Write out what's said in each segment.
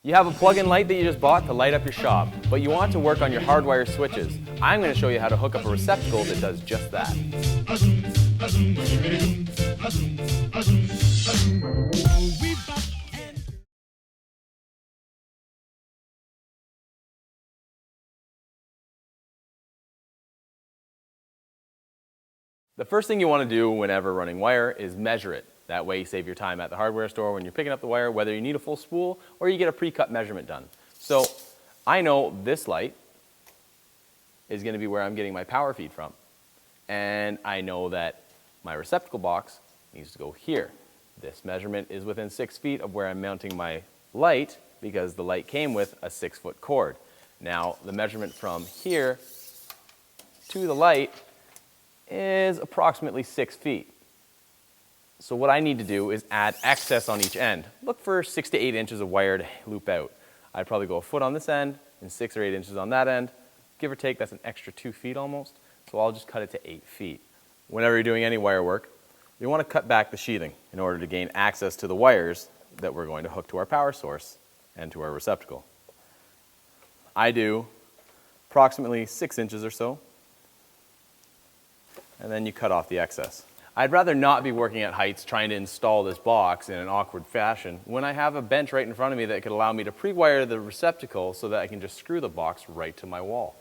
You have a plug-in light that you just bought to light up your shop, but you want to work on your hardwire switches. I'm going to show you how to hook up a receptacle that does just that. The first thing you want to do whenever running wire is measure it. That way you save your time at the hardware store when you're picking up the wire, whether you need a full spool or you get a pre-cut measurement done. So I know this light is going to be where I'm getting my power feed from. And I know that my receptacle box needs to go here. This measurement is within 6 feet of where I'm mounting my light because the light came with a 6-foot cord. Now the measurement from here to the light is approximately 6 feet. So what I need to do is add excess on each end. Look for 6 to 8 inches of wire to loop out. I'd probably go a foot on this end and 6 or 8 inches on that end. Give or take, that's an extra 2 feet almost. So I'll just cut it to 8 feet. Whenever you're doing any wire work, you want to cut back the sheathing in order to gain access to the wires that we're going to hook to our power source and to our receptacle. I do approximately 6 inches or so, and then you cut off the excess. I'd rather not be working at heights trying to install this box in an awkward fashion when I have a bench right in front of me that could allow me to pre-wire the receptacle so that I can just screw the box right to my wall.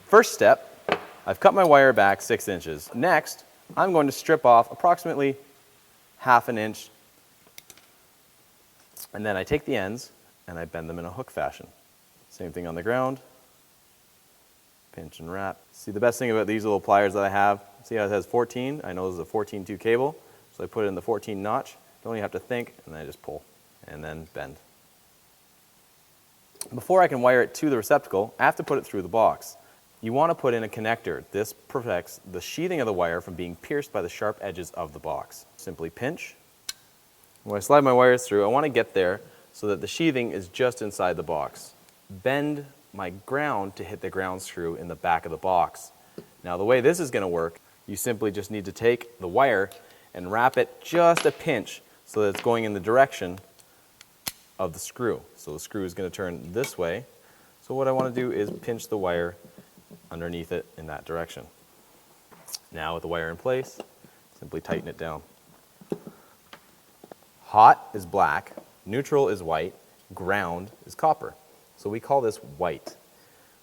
First step, I've cut my wire back 6 inches. Next, I'm going to strip off approximately 1/2 inch, and then I take the ends and I bend them in a hook fashion. Same thing on the ground. Pinch and wrap. See, the best thing about these little pliers that I have, see how it has 14? I know this is a 14-2 cable, so I put it in the 14 notch. Don't even have to think, and then I just pull, and then bend. Before I can wire it to the receptacle, I have to put it through the box. You want to put in a connector. This protects the sheathing of the wire from being pierced by the sharp edges of the box. Simply pinch. When I slide my wires through, I want to get there so that the sheathing is just inside the box. Bend my ground to hit the ground screw in the back of the box. Now the way this is going to work, you simply just need to take the wire and wrap it just a pinch so that it's going in the direction of the screw. So the screw is going to turn this way. So what I want to do is pinch the wire underneath it in that direction. Now with the wire in place, simply tighten it down. Hot is black, neutral is white, ground is copper. So we call this white.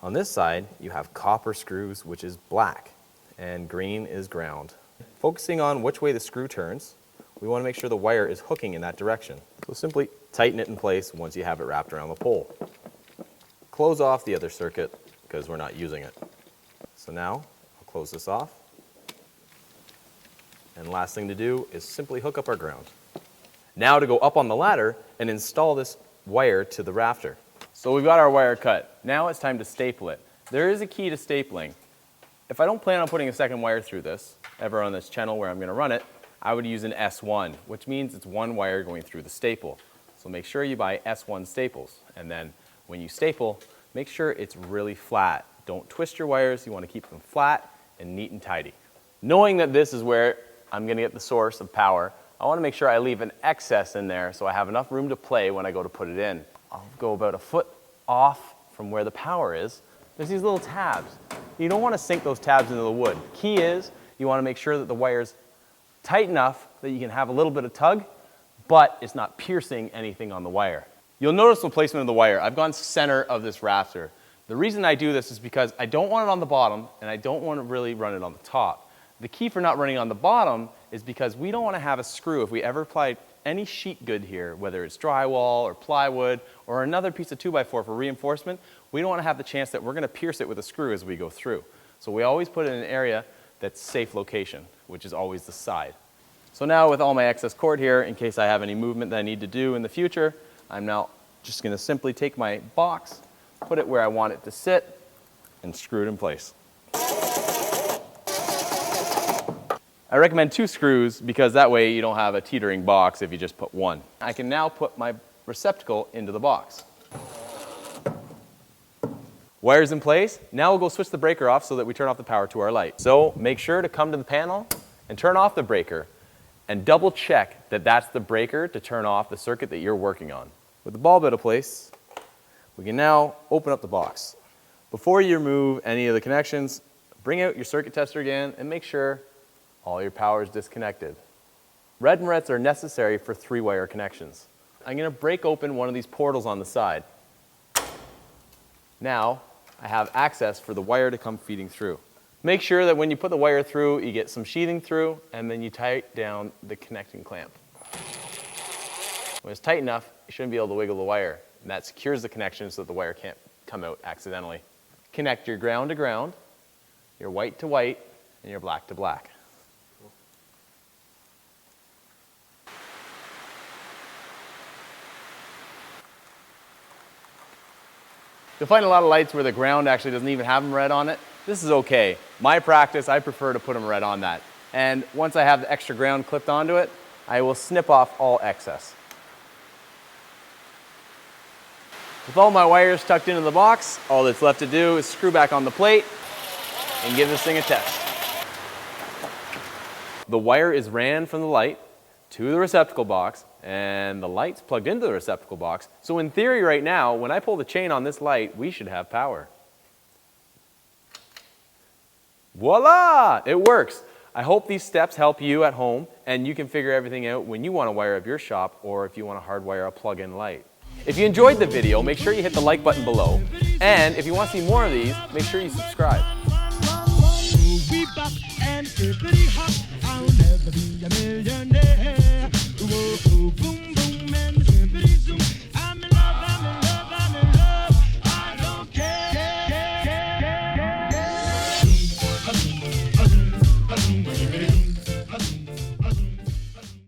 On this side, you have copper screws, which is black, and green is ground. Focusing on which way the screw turns, we want to make sure the wire is hooking in that direction. So simply tighten it in place once you have it wrapped around the pole. Close off the other circuit because we're not using it. So now, I'll close this off. And last thing to do is simply hook up our ground. Now to go up on the ladder and install this wire to the rafter. So we've got our wire cut. Now it's time to staple it. There is a key to stapling. If I don't plan on putting a second wire through this, ever on this channel where I'm going to run it, I would use an S1, which means it's one wire going through the staple. So make sure you buy S1 staples. And then when you staple, make sure it's really flat. Don't twist your wires. You want to keep them flat and neat and tidy. Knowing that this is where I'm going to get the source of power, I want to make sure I leave an excess in there so I have enough room to play when I go to put it in. I'll go about a foot off from where the power is. There's these little tabs. You don't want to sink those tabs into the wood. Key is you want to make sure that the wire's tight enough that you can have a little bit of tug, but it's not piercing anything on the wire. You'll notice the placement of the wire. I've gone center of this rafter. The reason I do this is because I don't want it on the bottom and I don't want to really run it on the top. The key for not running on the bottom is because we don't want to have a screw. If we ever apply any sheet good here, whether it's drywall or plywood or another piece of 2x4 for reinforcement, we don't want to have the chance that we're going to pierce it with a screw as we go through. So we always put it in an area that's safe location, which is always the side. So now with all my excess cord here, in case I have any movement that I need to do in the future, I'm now just going to simply take my box, put it where I want it to sit, and screw it in place. I recommend 2 screws because that way you don't have a teetering box if you just put one. I can now put my receptacle into the box. Wire's in place. Now we'll go switch the breaker off so that we turn off the power to our light. So make sure to come to the panel and turn off the breaker and double check that that's the breaker to turn off the circuit that you're working on. With the bulb out of place, We can now open up the box. Before you remove any of the connections, bring out your circuit tester again and make sure all your power is disconnected. Red and reds are necessary for 3-wire connections. I'm going to break open one of these portals on the side. Now, I have access for the wire to come feeding through. Make sure that when you put the wire through, you get some sheathing through, and then you tighten down the connecting clamp. When it's tight enough, you shouldn't be able to wiggle the wire, and that secures the connection so that the wire can't come out accidentally. Connect your ground to ground, your white to white, and your black to black. You'll find a lot of lights where the ground actually doesn't even have them red on it. This is okay. My practice, I prefer to put them red on that. And once I have the extra ground clipped onto it, I will snip off all excess. With all my wires tucked into the box, all that's left to do is screw back on the plate and give this thing a test. The wire is ran from the light to the receptacle box, and the light's plugged into the receptacle box. So in theory right now, when I pull the chain on this light, we should have power. Voila! It works. I hope these steps help you at home, and you can figure everything out when you want to wire up your shop or if you want to hardwire a plug-in light. If you enjoyed the video, make sure you hit the like button below. And if you want to see more of these, make sure you subscribe.